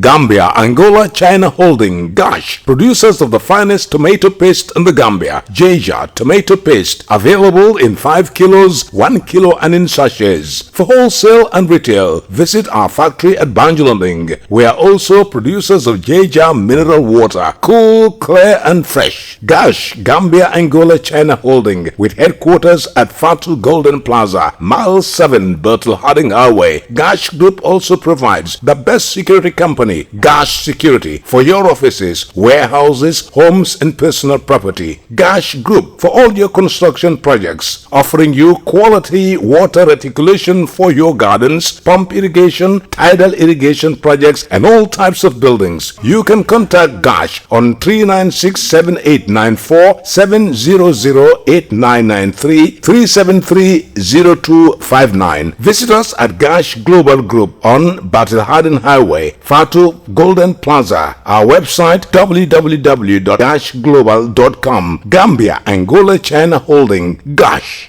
Gambia, Angola, China Holding, Gash, producers of the finest tomato paste in the Gambia. Jaja tomato paste, available in 5 kilos, 1 kilo and in sachets. For wholesale and retail, visit our factory at Banjulanding. We are also producers of Jaja mineral water, cool, clear and fresh. Gash, Gambia, Angola, China Holding, with headquarters at Fatu Golden Plaza, Mile 7, Bertel Harding Highway. Gash Group also provides the best security company, Gash Security, for your offices, warehouses, homes and personal property. Gash Group for all your construction projects, offering you quality water reticulation for your gardens, pump irrigation, tidal irrigation projects and all types of buildings. You can contact Gash on 396-7894, 700-8993, 373-0259. Visit us at Gash Global Group on Battle Harden Highway, Fatu Golden Plaza. Our website www.gashglobal.com. Gambia, Angola, China Holding, Gash.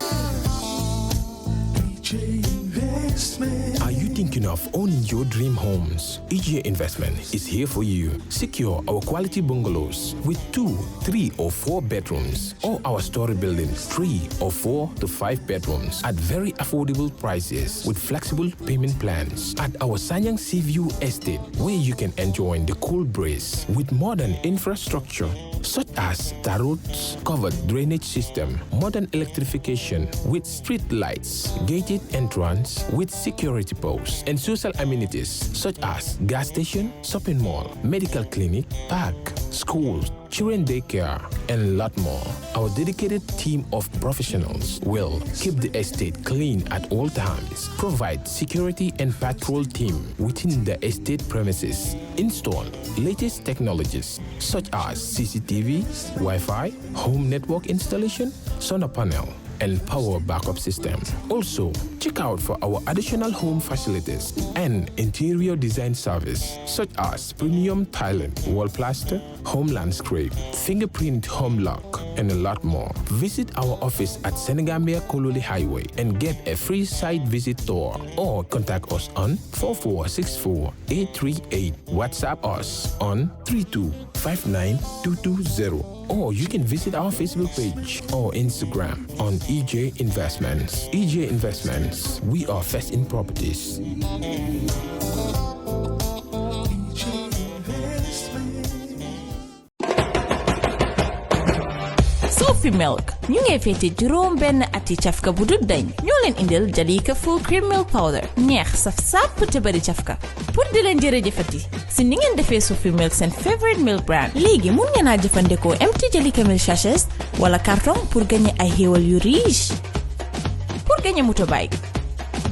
Are you thinking of owning your dream homes? EJ Investment is here for you. Secure our quality bungalows with 2, 3 or 4 bedrooms, or our story buildings 3 or 4 to 5 bedrooms at very affordable prices with flexible payment plans at our Sanyang Seaview Estate, where you can enjoy the cool breeze with modern infrastructure such as tar roads, covered drainage system, modern electrification with street lights, gated entrance with security posts, and social amenities such as gas station, shopping mall, medical clinic, park, schools, children daycare, and a lot more. Our dedicated team of professionals will keep the estate clean at all times, provide security and patrol team within the estate premises, install latest technologies such as CCTV, Wi-Fi, home network installation, solar panel, and power backup system. Also, check out for our additional home facilities and interior design service such as premium tiling, wall plaster, home landscape, fingerprint home lock, and a lot more. Visit our office at Senegambia Kololi Highway and get a free site visit tour, or contact us on 4464-838. WhatsApp us on 3259220. Or you can visit our Facebook page or Instagram on EJ Investments. EJ Investments, we are first in properties. Sophie Milk ñu ngi fété juróom benn ati cafka bu dul dañ ñoo leen indil Jalika full cream milk powder neex saf sàpp te bari cafka pour di leen jërëjëfati si ni ngeen defee Sophie Milk seen favorite milk brand. Léegi mun ngeen a jëfandikoo empty Jalika milk sachets wala carton pour gagner ay xéewal yu riche. Pour gagner motorbike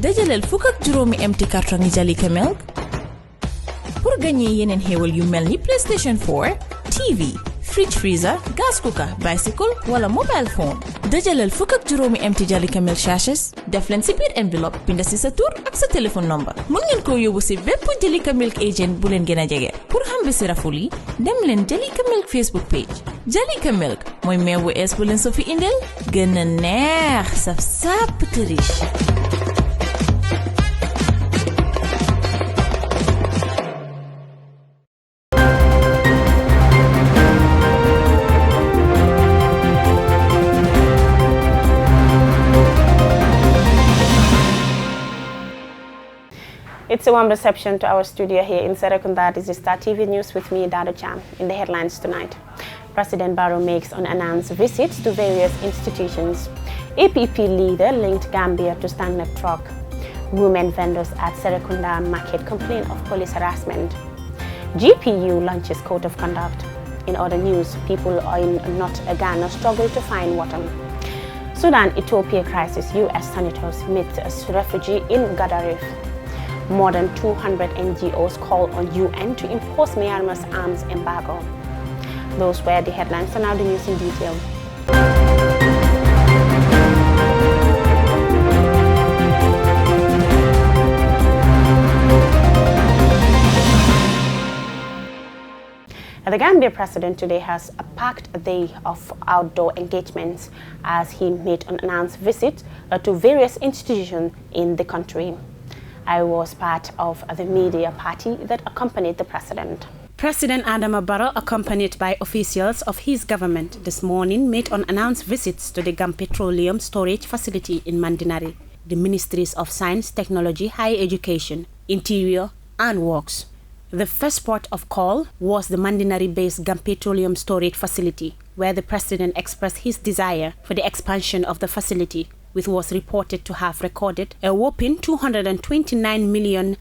dajaleel fukk ak juróomi empty carton yi Jalika milk pour gagner yeneen xéewal yu mel ni PlayStation 4, TV, fridge freezer, gas cooker, bicycle wala mobile phone. dajaleel fukk ak juróomi empty Jalika milk sachets def leen si biir enveloppe binda si sa tur ak sa téléphone number. Mun ngeen ko yóbbu si bépp Jalika milk agent bu leen gën a jege. Pour xam bi si raful yi dem leen Jalika milk Facebook page. Jalika milk mooy meew bu ees bu leen so fi indil gën a neex saf sàpp te riche. It's a warm reception to our studio here in Serekunda. This is Star TV News with me, Dado Cham. In the headlines tonight, President Barrow makes unannounced visits to various institutions. APP leader linked Gambia to Standard Truck. Women vendors at Serekunda market complain of police harassment. GPU launches code of conduct. In other news, people in North Ghana struggle to find water. Sudan-Ethiopia crisis, U.S. senators meet a refugee in Gadaref. More than 200 NGOs call on UN to impose Myanmar's arms embargo. Those were the headlines, and now the news in detail. The Gambia president today has a packed day of outdoor engagements as he made an unannounced visit to various institutions in the country. I was part of the media party that accompanied the president. President Adama Barrow, accompanied by officials of his government, this morning made unannounced visits to the Gam Petroleum Storage Facility in Mandinari, the Ministries of Science, Technology, Higher Education, Interior and Works. The first port of call was the Mandinari-based Gam Petroleum Storage Facility, where the president expressed his desire for the expansion of the facility, which was reported to have recorded a whopping $229 million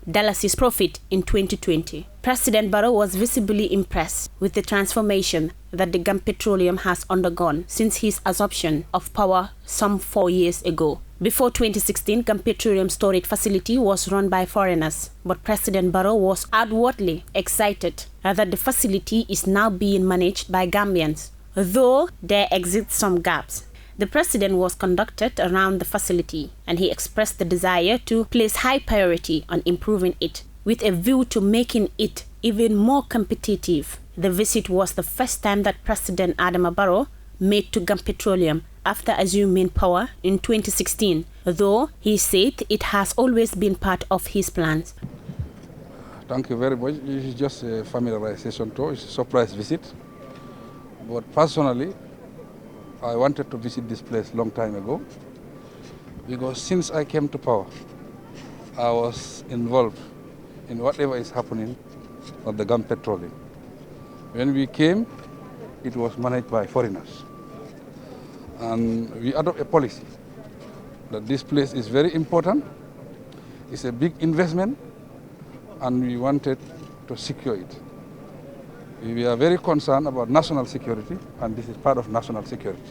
profit in 2020. President Barrow was visibly impressed with the transformation that the Gam Petroleum has undergone since his assumption of power some 4 years ago. Before 2016, Gam Petroleum Storage Facility was run by foreigners, but President Barrow was outwardly excited that the facility is now being managed by Gambians, though there exist some gaps. The president was conducted around the facility and he expressed the desire to place high priority on improving it with a view to making it even more competitive. The visit was the first time that President Adama Barrow made to Gam Petroleum after assuming power in 2016, though he said it has always been part of his plans. Thank you very much. This is just a familiarization tour. It's a surprise visit. But personally, I wanted to visit this place a long time ago because since I came to power, I was involved in whatever is happening at the Gam Petroleum. When we came, it was managed by foreigners. And we adopt a policy that this place is very important, it's a big investment, and we wanted to secure it. We are very concerned about national security, and this is part of national security.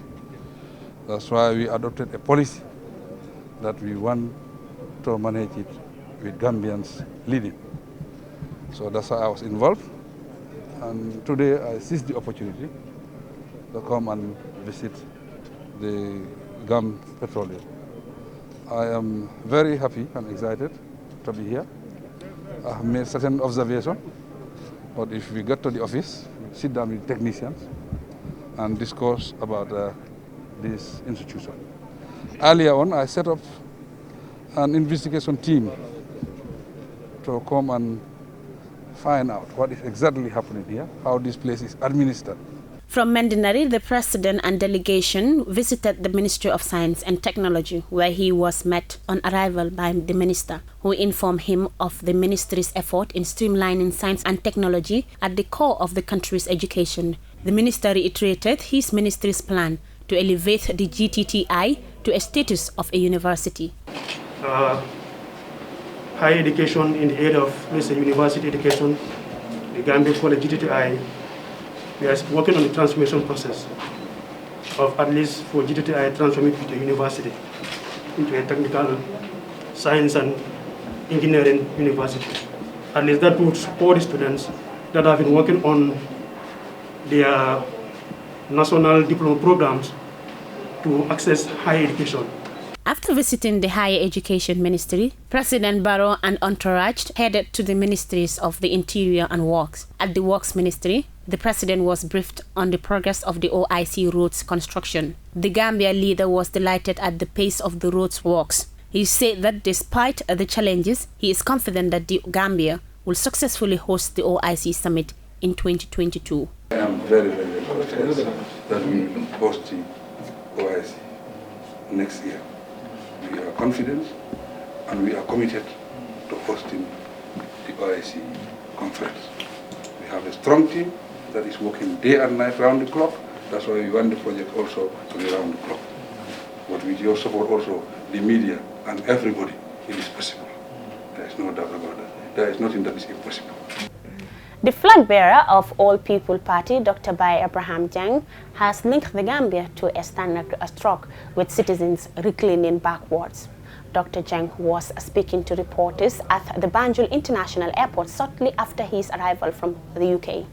That's why we adopted a policy that we want to manage it with Gambians leading. So that's why I was involved. And today I seized the opportunity to come and visit the Gam Petroleum. I am very happy and excited to be here. I have made certain observations, but if we get to the office, we sit down with technicians and discuss about this institution. Earlier on, I set up an investigation team to come and find out what is exactly happening here, how this place is administered. From Mandinari, the president and delegation visited the Ministry of Science and Technology, where he was met on arrival by the minister, who informed him of the ministry's effort in streamlining science and technology at the core of the country's education. The minister reiterated his ministry's plan to elevate the GTTI to a status of a university. Higher education in the area of, let's say, university education, the Gambia called the GTTI. We are working on the transformation process of at least for GTTI transforming to the university into a technical science and engineering university. At least that would support the students that have been working on their national diploma programs to access higher education. After visiting the Higher Education Ministry, President Barrow and entourage headed to the Ministries of the Interior and Works. At the Works Ministry, the President was briefed on the progress of the OIC roads construction. The Gambia leader was delighted at the pace of the roads works. He said that despite the challenges, he is confident that the Gambia will successfully host the OIC summit in 2022. I am very, very confident that we will host the OIC next year. We are confident and we are committed to hosting the OIC conference. We have a strong team that is working day and night round the clock. That's why we want the project also to be round the clock. But with your support also, the media and everybody, it is possible. There is no doubt about that. There is nothing that is impossible. The flag bearer of All People Party, Dr. Bai Abraham Jang, has linked the Gambia to a standard stroke with citizens reclining backwards. Dr. Jang was speaking to reporters at the Banjul International Airport shortly after his arrival from the UK.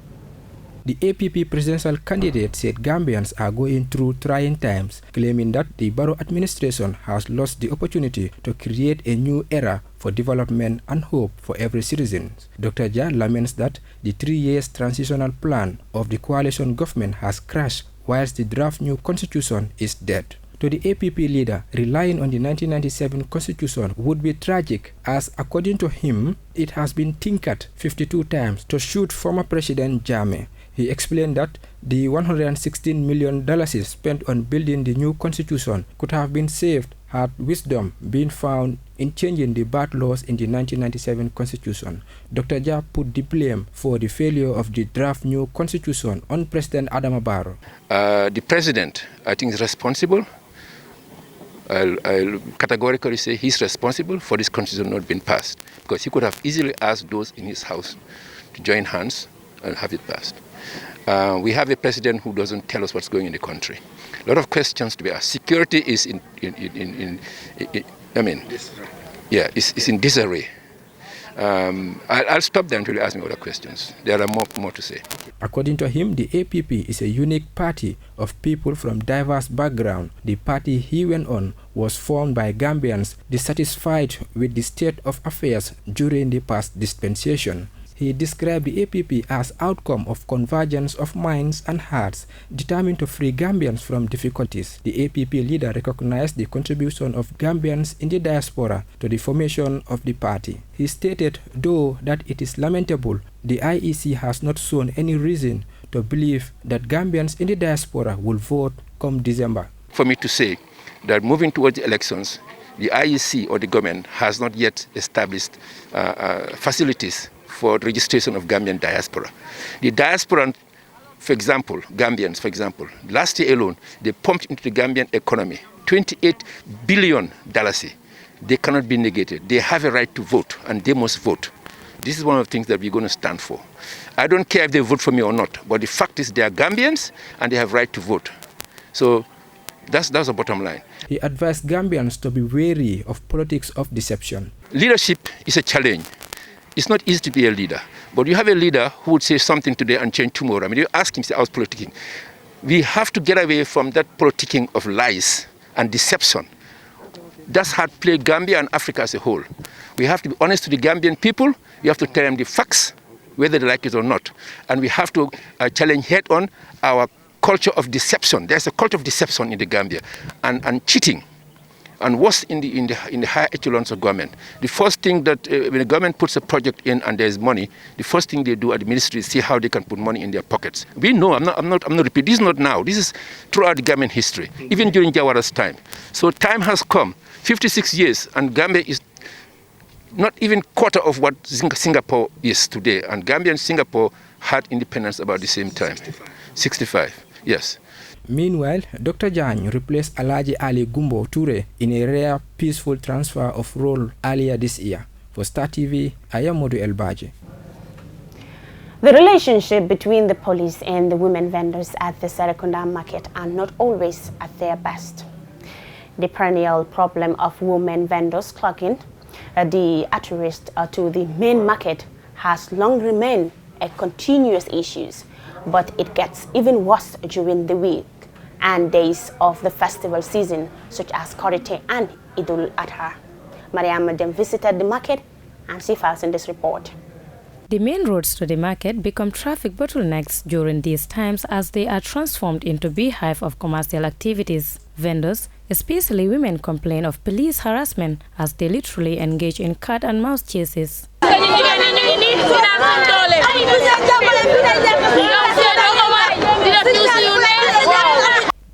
The APP presidential candidate said Gambians are going through trying times, claiming that the Barrow administration has lost the opportunity to create a new era for development and hope for every citizen. Dr. Jha laments that the 3-year transitional plan of the coalition government has crashed whilst the draft new constitution is dead. to the APP leader, relying on the 1997 constitution would be tragic, as according to him, it has been tinkered 52 times to shoot former President Jammeh. He explained that the $116 million spent on building the new constitution could have been saved had wisdom been found in changing the bad laws in the 1997 constitution. Dr. Jah put the blame for the failure of the draft new constitution on President Adama Barrow. The president, I think, is responsible. I'll categorically say he's responsible for this constitution not being passed, because he could have easily asked those in his house to join hands and have it passed. We have a president who doesn't tell us what's going in the country. A lot of questions to be asked. Security is in disarray. I'll stop there until you ask me other questions. There are more to say. According to him, the APP is a unique party of people from diverse backgrounds. The party, he went on, was formed by Gambians dissatisfied with the state of affairs during the past dispensation. He described the APP as outcome of convergence of minds and hearts determined to free Gambians from difficulties. The APP leader recognized the contribution of Gambians in the diaspora to the formation of the party. He stated, though, that it is lamentable the IEC has not shown any reason to believe that Gambians in the diaspora will vote come December. For me to say that moving towards the elections, the IEC or the government has not yet established facilities for registration of Gambian diaspora. The diaspora, for example, Gambians, for example, last year alone, they pumped into the Gambian economy $28 billion. They cannot be negated. They have a right to vote, and they must vote. This is one of the things that we're going to stand for. I don't care if they vote for me or not, but the fact is they are Gambians, and they have right to vote. So that's the bottom line. He advised Gambians to be wary of politics of deception. Leadership is a challenge. It's not easy to be a leader, but you have a leader who would say something today and change tomorrow. I mean, you ask him, say, I was politicking. We have to get away from that politicking of lies and deception. That's how it plagued Gambia and Africa as a whole. We have to be honest to the Gambian people. We have to tell them the facts, whether they like it or not. And we have to challenge head-on our culture of deception. There's a culture of deception in the Gambia and cheating. And worse in the higher echelons of government. The first thing that when the government puts a project in and there's money, the first thing they do at the ministry is see how they can put money in their pockets. We know. I'm not repeating. This is not now. This is throughout the government history, even during Jawara's time. So time has come. 56 years, and Gambia is not even quarter of what Singapore is today. And Gambia and Singapore had independence about the same time. 65. Yes. Meanwhile, Dr. Jany replaced Alhaji Ali Gumbo Toure in a rare, peaceful transfer of role earlier this year. For Star TV, I am Modu Elbaji. The relationship between the police and the women vendors at the Serekunda market are not always at their best. The perennial problem of women vendors clogging the tourist to the main market has long remained a continuous issue, but it gets even worse during the week and days of the festival season, such as Korite and Idul Adha. Mariam then visited the market, and she files in this report. The main roads to the market become traffic bottlenecks during these times as they are transformed into beehive of commercial activities. Vendors, especially women, complain of police harassment as they literally engage in cat and mouse chases.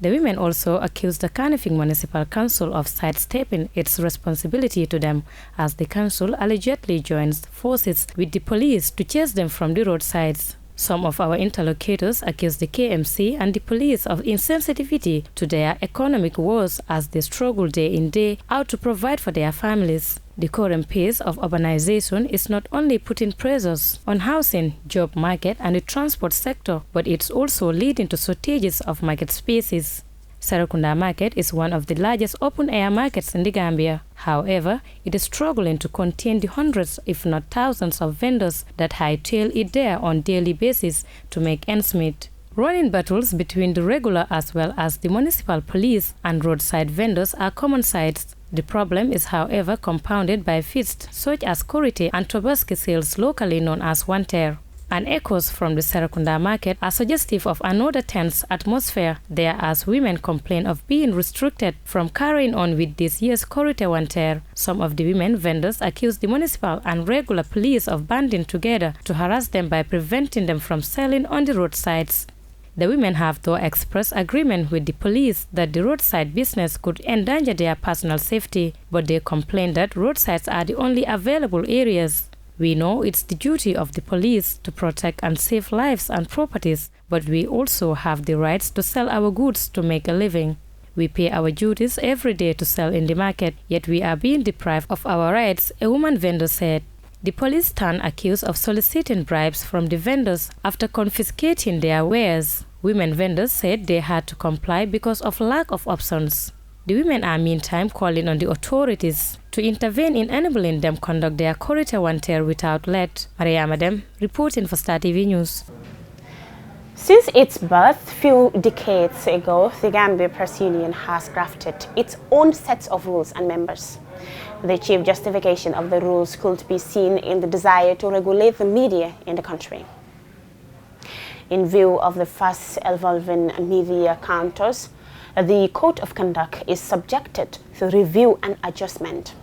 The women also accuse the Kanifing Municipal Council of sidestepping its responsibility to them, as the council allegedly joins forces with the police to chase them from the roadsides. Some of our interlocutors accuse the KMC and the police of insensitivity to their economic woes as they struggle day in day out to provide for their families. The current pace of urbanization is not only putting pressures on housing, job market and the transport sector, but it's also leading to shortages of market spaces. Serekunda Market is one of the largest open-air markets in the Gambia. However, it is struggling to contain the hundreds, if not thousands, of vendors that hightail it there on daily basis to make ends meet. Running battles between the regular as well as the municipal police and roadside vendors are common sights. The problem is, however, compounded by feasts such as Korite and Tobaski sales locally known as Wanter. And echoes from the Serekunda market are suggestive of another tense atmosphere there as women complain of being restricted from carrying on with this year's Korite Wanter. Some of the women vendors accuse the municipal and regular police of banding together to harass them by preventing them from selling on the roadsides. The women have though expressed agreement with the police that the roadside business could endanger their personal safety, but they complain that roadsides are the only available areas. We know it's the duty of the police to protect and save lives and properties, but we also have the rights to sell our goods to make a living. We pay our duties every day to sell in the market, yet we are being deprived of our rights, a woman vendor said. The police stand accused of soliciting bribes from the vendors after confiscating their wares. Women vendors said they had to comply because of lack of options. The women are meantime calling on the authorities to intervene in enabling them conduct their Korite Wanter without let. Maria Madem, reporting for Star TV News. Since its birth few decades ago, the Gambia Press Union has crafted its own sets of rules and members. The chief justification of the rules could be seen in the desire to regulate the media in the country. In view of the fast evolving media counters, the Code of Conduct is subjected to review and adjustment.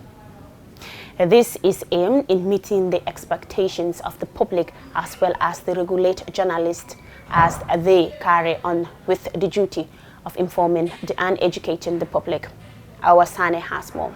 This is aimed in meeting the expectations of the public as well as the regulated journalists as they carry on with the duty of informing and educating the public. Our Sane has more.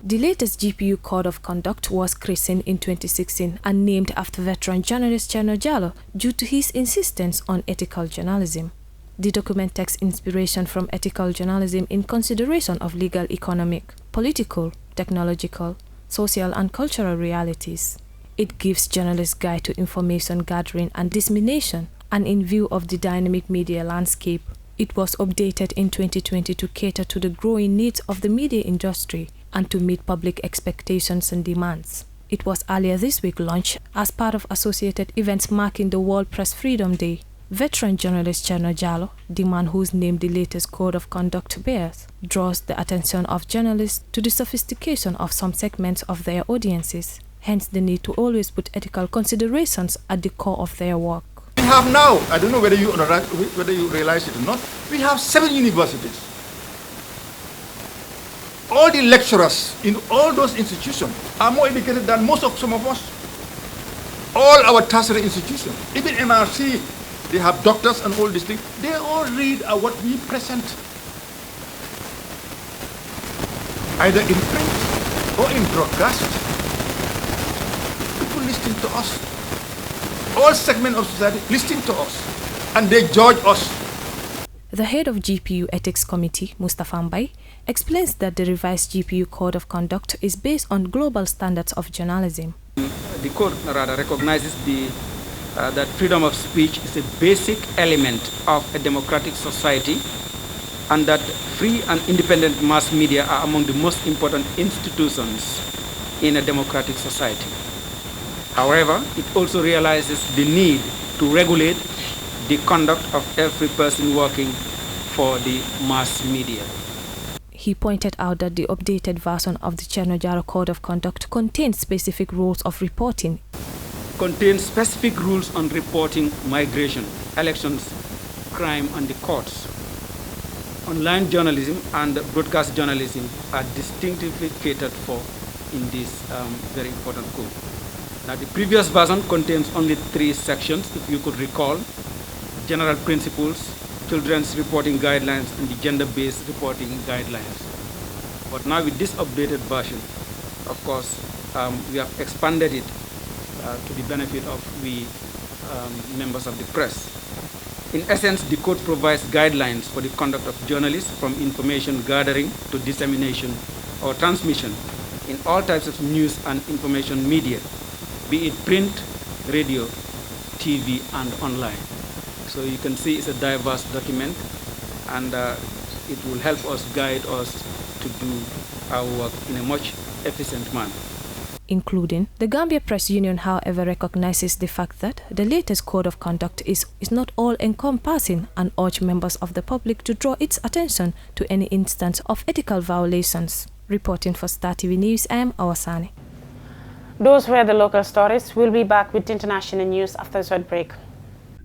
The latest GPU Code of Conduct was christened in 2016 and named after veteran journalist Cherno Jallow due to his insistence on ethical journalism. The document takes inspiration from ethical journalism in consideration of legal, economic, political, technological, social and cultural realities. It gives journalists guide to information gathering and dissemination, and in view of the dynamic media landscape, it was updated in 2020 to cater to the growing needs of the media industry and to meet public expectations and demands. It was earlier this week launched as part of associated events marking the World Press Freedom Day. Veteran journalist Cherno Jallow, the man whose name the latest Code of Conduct bears, draws the attention of journalists to the sophistication of some segments of their audiences, hence the need to always put ethical considerations at the core of their work. We have now, I don't know whether you realize it or not, we have 7 universities. All the lecturers in all those institutions are more educated than some of us. All our tertiary institutions, even MRC, they have doctors and all these things. They all read what we present, either in print or in broadcast. People listen to us. All segments of society listen to us, and they judge us. The head of GPU Ethics Committee, Mustafa Mbai, explains that the revised GPU Code of Conduct is based on global standards of journalism. The code rather recognizes that freedom of speech is a basic element of a democratic society, and that free and independent mass media are among the most important institutions in a democratic society. However, it also realizes the need to regulate the conduct of every person working for the mass media. He pointed out that the updated version of the Cherno Jallow Code of Conduct contains specific rules of reporting. Contains specific rules on reporting migration, elections, crime, and the courts. Online journalism and broadcast journalism are distinctively catered for in this very important code. Now, the previous version contains only 3 sections, if you could recall: general principles, children's reporting guidelines, and the gender-based reporting guidelines. But now with this updated version, of course, we have expanded it to the benefit of we members of the press. In essence, the code provides guidelines for the conduct of journalists, from information gathering to dissemination or transmission in all types of news and information media, be it print, radio, TV, and online. So you can see it's a diverse document, and it will help us, guide us to do our work in a much efficient manner. Including, the Gambia Press Union, however, recognizes the fact that the latest Code of Conduct is not all-encompassing and urge members of the public to draw its attention to any instance of ethical violations. Reporting for Star TV News, I am Awasani. Those were the local stories. We'll be back with international news after a short break.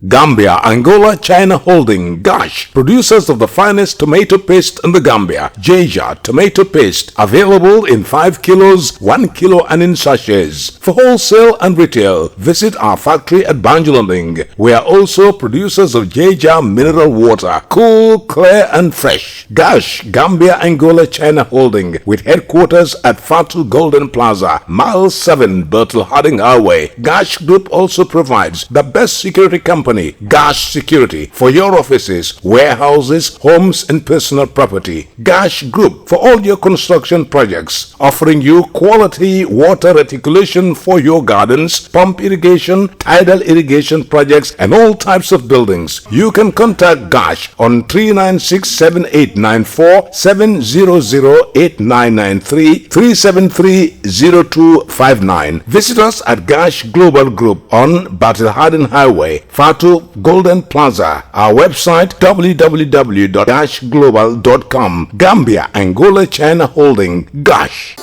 Gambia, Angola, China Holding, Gosh, producers of the finest tomato paste in the Gambia. Jaja tomato paste, available in 5 kilos, 1 kilo and in sachets. For wholesale and retail, visit our factory at Banjulaning. We are also producers of Jaja mineral water, cool, clear and fresh. Gosh, Gambia, Angola, China Holding, with headquarters at Fatu Golden Plaza, Mile 7, Bertel Harding Highway. Gosh Group also provides the best security company, Gash Security, for your offices, warehouses, homes and personal property. Gash Group for all your construction projects, offering you quality water reticulation for your gardens, pump irrigation, tidal irrigation projects and all types of buildings. You can contact Gash on 396-7894, 700-8993, 373-0259. Visit us at Gash Global Group on Battle Harden Highway, Fatu Golden Plaza. Our website www.gashglobal.com. Gambia, Angola, China Holding, Gash.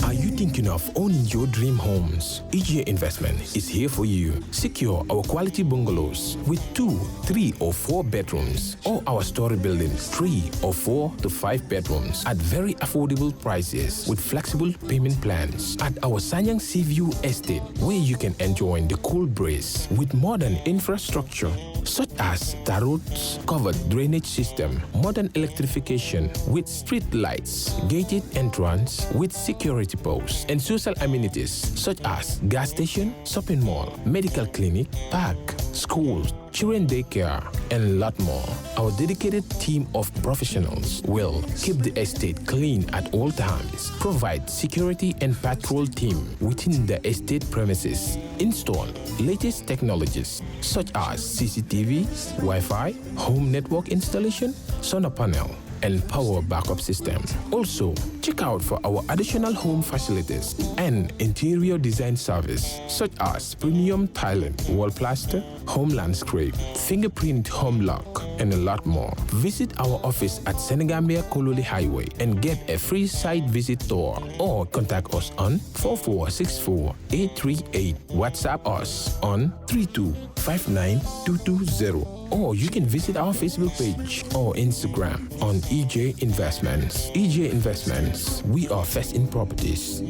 Are you thinking of owning your dream homes? EJ Investment is here for you. Secure our quality bungalows with 2, 3 or 4 bedrooms, or our story buildings 3 or 4 to 5 bedrooms at very affordable prices with flexible payment plans at our Sanyang Seaview Estate, where you can enjoy the cool breeze with modern infrastructure such as tar roads, covered drainage system, modern electrification with street lights, gated entrance with security posts, and social amenities such as gas station, shopping mall, medical clinic, park, schools, children daycare, and a lot more. Our dedicated team of professionals will keep the estate clean at all times, provide security and patrol team within the estate premises, install latest technologies such as CCTV, Wi-Fi, home network installation, solar panel, and power backup system. Also, check out for our additional home facilities and interior design service such as premium tiling, wall plaster, home landscape, fingerprint home lock, and a lot more. Visit our office at Senegambia Kololi Highway and get a free site visit tour, or contact us on 4464-838. WhatsApp us on 3259-220. Or you can visit our Facebook page or Instagram on EJ Investments. EJ Investments, we are first in properties.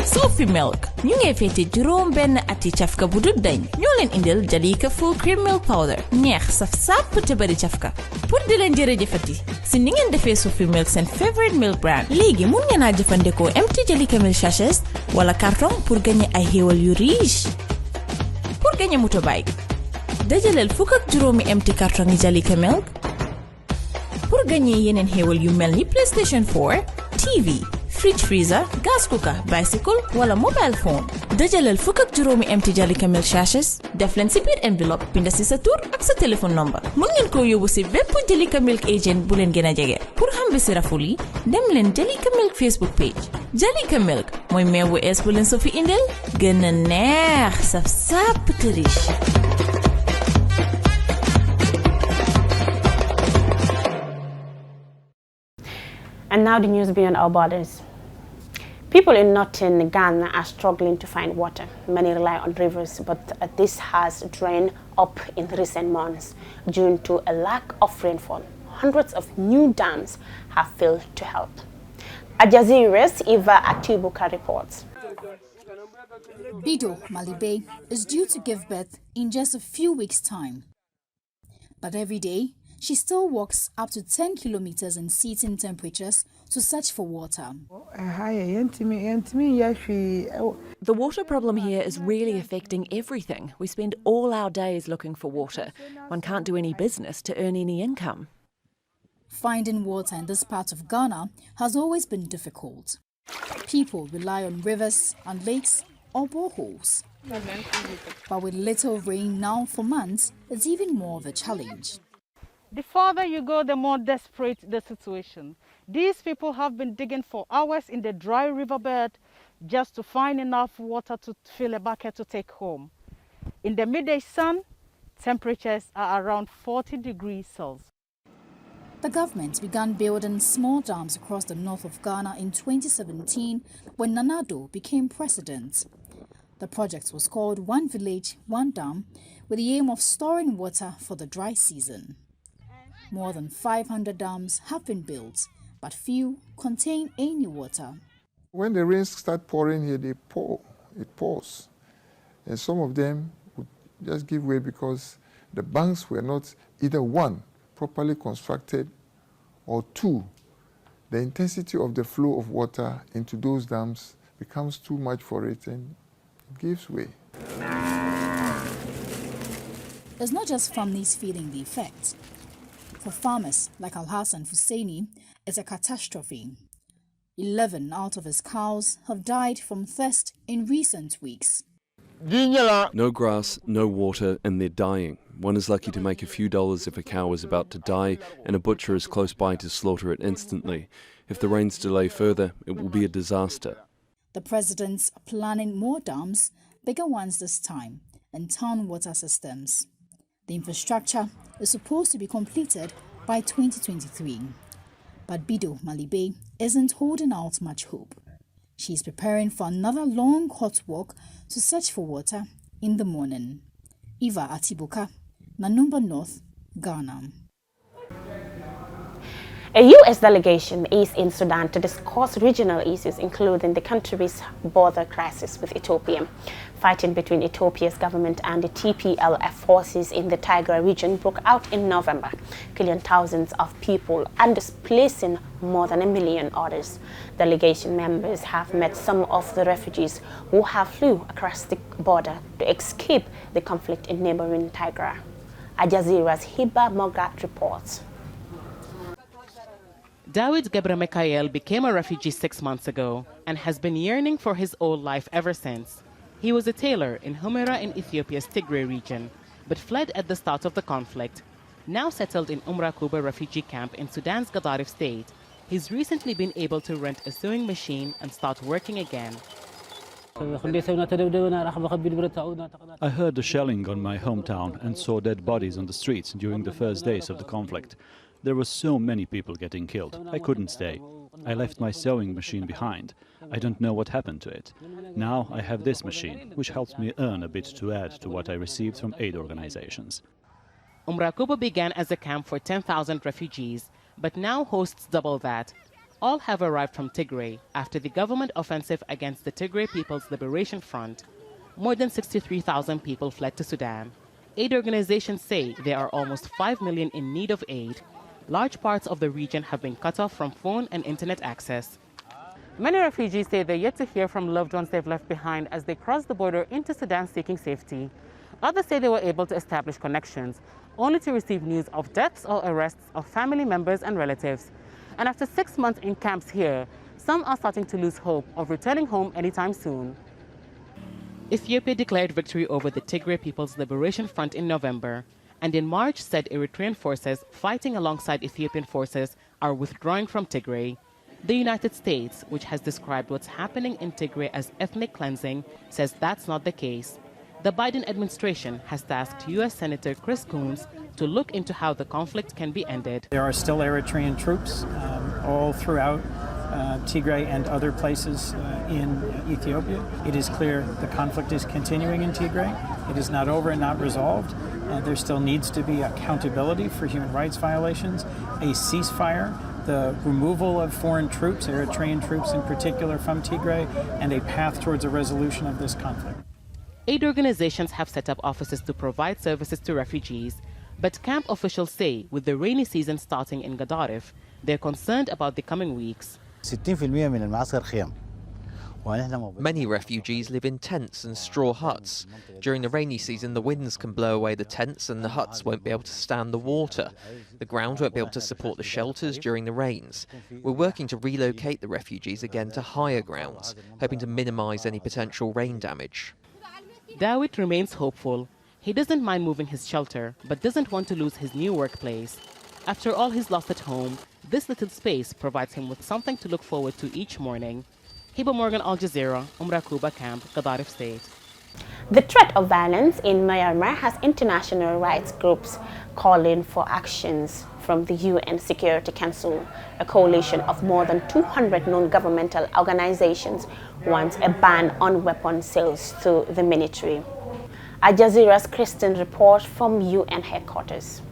Sophie Milk ñu ngi fété juróom benn ati cafka bu dut dañ ñoo leen indil Jalika full cream milk powder neex saf sàpp te bari cafka pour di leen jërëjëfati si ni ngeen defee Sophie Milk seen favorite milk brand. Léegi mun ngeen a jëfandikoo empty Jalika milk sachets wala carton pour gagner ay xéewal yu riche. Pour gagner motorbike dajaleel fukk ak juróomi empty carton yi Jalika milk pour gagner yeneen xéewal yu mel ni PlayStation 4, TV, fridge freezer, gas cooker, bicycle wala mobile phone. dajaleel fukk ak juróomi empty Jalika milk sachets def leen si biir enveloppe binda si sa tur ak sa téléphone number. Mun ngeen ko yóbbu si bépp Jalika milk agent bu leen gën a jege. Pour xam bi si raful yi dem leen Jalika milk Facebook page. Jalika milk mooy meew bu ees bu leen so fi indil gën a neex saf sàpp te riche. And now the news beyond our borders. People in northern Ghana are struggling to find water. Many rely on rivers, but this has dried up in recent months due to a lack of rainfall. Hundreds of new dams have failed to help. Al Jazeera's Eva Atibuka reports. Bido Malibe is due to give birth in just a few weeks' time. But every day, she still walks up to 10 kilometers in seating temperatures to search for water. The water problem here is really affecting everything. We spend all our days looking for water. One can't do any business to earn any income. Finding water in this part of Ghana has always been difficult. People rely on rivers and lakes or boreholes. But with little rain now for months, it's even more of a challenge. The farther you go, the more desperate the situation. These people have been digging for hours in the dry riverbed just to find enough water to fill a bucket to take home. In the midday sun, temperatures are around 40 degrees Celsius. The government began building small dams across the north of Ghana in 2017 when Nana Addo became president. The project was called One Village, One Dam, with the aim of storing water for the dry season. More than 500 dams have been built, but few contain any water. When the rains start pouring here, it pours. And some of them would just give way because the banks were not either one, properly constructed, or two, the intensity of the flow of water into those dams becomes too much for it and it gives way. It's not just families feeling the effects. For farmers like Al-Hassan Husseini, it's a catastrophe. 11 out of his cows have died from thirst in recent weeks. No grass, no water, and they're dying. One is lucky to make a few dollars if a cow is about to die, and a butcher is close by to slaughter it instantly. If the rains delay further, it will be a disaster. The president's planning more dams, bigger ones this time, and town water systems. The infrastructure is supposed to be completed by 2023. But Bido Malibe isn't holding out much hope. She's preparing for another long hot walk to search for water in the morning. Eva Atibuka, Nanumba North, Ghana. A U.S. delegation is in Sudan to discuss regional issues, including the country's border crisis with Ethiopia. Fighting between Ethiopia's government and the TPLF forces in the Tigray region broke out in November, killing thousands of people and displacing more than 1 million others. Delegation members have met some of the refugees who have flew across the border to escape the conflict in neighboring Tigray. Al Jazeera's Hiba Mogat reports. Dawid Gebra Mikael became a refugee 6 months ago and has been yearning for his old life ever since. He was a tailor in Humera in Ethiopia's Tigray region, but fled at the start of the conflict. Now settled in Kuba refugee camp in Sudan's Gadaref state, he's recently been able to rent a sewing machine and start working again. I heard the shelling on my hometown and saw dead bodies on the streets during the first days of the conflict. There were so many people getting killed. I couldn't stay. I left my sewing machine behind. I don't know what happened to it. Now I have this machine, which helps me earn a bit to add to what I received from aid organizations. Kuba began as a camp for 10,000 refugees, but now hosts double that. All have arrived from Tigray after the government offensive against the Tigray People's Liberation Front. More than 63,000 people fled to Sudan. Aid organizations say there are almost 5 million in need of aid. Large parts of the region have been cut off from phone and internet access. Many refugees say they're yet to hear from loved ones they've left behind as they cross the border into Sudan seeking safety. Others say they were able to establish connections, only to receive news of deaths or arrests of family members and relatives. And after 6 months in camps here, some are starting to lose hope of returning home anytime soon. Ethiopia declared victory over the Tigray People's Liberation Front in November, and in March said Eritrean forces fighting alongside Ethiopian forces are withdrawing from Tigray. The United States, which has described what's happening in Tigray as ethnic cleansing, says that's not the case. The Biden administration has tasked U.S. Senator Chris Coons to look into how the conflict can be ended. There are still Eritrean troops all throughout Tigray and other places in Ethiopia. It is clear the conflict is continuing in Tigray. It is not over and not resolved. There still needs to be accountability for human rights violations, a ceasefire, the removal of foreign troops, Eritrean troops in particular, from Tigray, and a path towards a resolution of this conflict. Aid organizations have set up offices to provide services to refugees, but camp officials say with the rainy season starting in Gadaref, they're concerned about the coming weeks. Many refugees live in tents and straw huts. During the rainy season, the winds can blow away the tents and the huts won't be able to stand the water. The ground won't be able to support the shelters during the rains. We're working to relocate the refugees again to higher grounds, hoping to minimize any potential rain damage. Dawit remains hopeful. He doesn't mind moving his shelter, but doesn't want to lose his new workplace. After all he's lost at home, this little space provides him with something to look forward to each morning. Hiba Morgan, Al Jazeera, Kuba Camp, Gadaref State. The threat of violence in Myanmar has international rights groups calling for actions from the UN Security Council. A coalition of more than 200 non-governmental organizations wants a ban on weapon sales to the military. Al Jazeera's Kristen report from UN headquarters.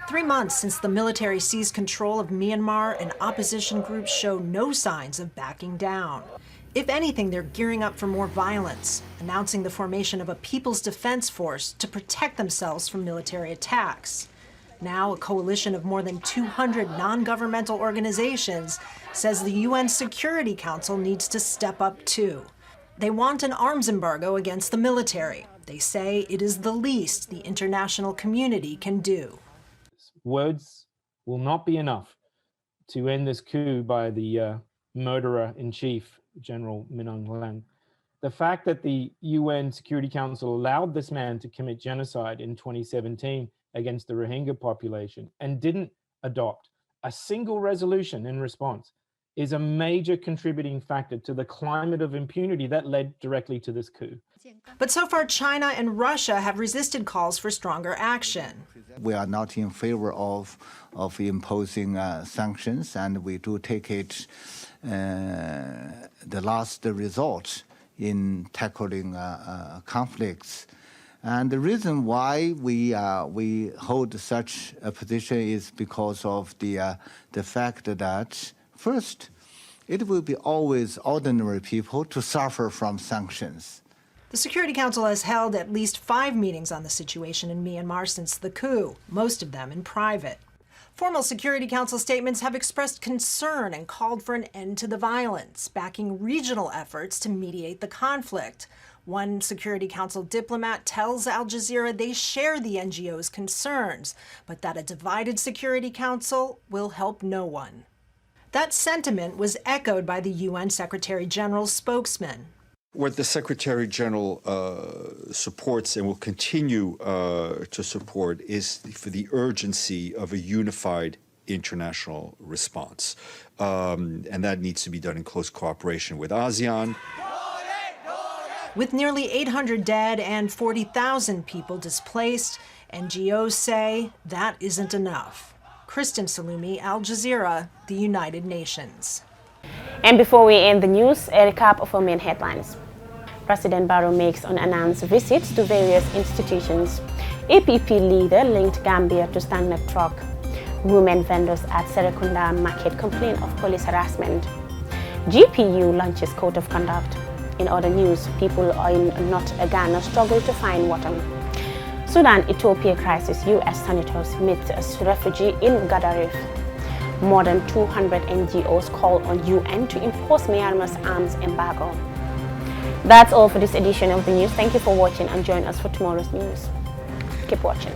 3 months since the military seized control of Myanmar, and opposition groups show no signs of backing down. If anything, they're gearing up for more violence, announcing the formation of a People's Defense Force to protect themselves from military attacks. Now, a coalition of more than 200 non-governmental organizations says the UN Security Council needs to step up too. They want an arms embargo against the military. They say it is the least the international community can do. Words will not be enough to end this coup by the murderer-in-chief, General Min Aung Hlaing. The fact that the UN Security Council allowed this man to commit genocide in 2017 against the Rohingya population and didn't adopt a single resolution in response is a major contributing factor to the climate of impunity that led directly to this coup. But so far, China and Russia have resisted calls for stronger action. We are not in favor of imposing sanctions, and we do take it the last resort in tackling conflicts. And the reason why we hold such a position is because of the fact that, first, it will be always ordinary people to suffer from sanctions. The Security Council has held at least 5 meetings on the situation in Myanmar since the coup, most of them in private. Formal Security Council statements have expressed concern and called for an end to the violence, backing regional efforts to mediate the conflict. One Security Council diplomat tells Al Jazeera they share the NGO's concerns, but that a divided Security Council will help no one. That sentiment was echoed by the UN Secretary General's spokesman. What the Secretary General supports and will continue to support is for the urgency of a unified international response. And that needs to be done in close cooperation with ASEAN. With nearly 800 dead and 40,000 people displaced, NGOs say that isn't enough. Kristen Salumi, Al Jazeera, the United Nations. And before we end the news, a recap of our main headlines. President Barrow makes unannounced visits to various institutions. APP leader linked Gambia to stand-up truck. Women vendors at Serekunda market complain of police harassment. GPU launches code of conduct. In other news, people in North Ghana struggle to find water. Sudan-Ethiopia crisis, US senators meet a refugee in Gadaref. More than 200 NGOs call on UN to impose Myanmar's arms embargo. That's all for this edition of the news. Thank you for watching and join us for tomorrow's news. Keep watching.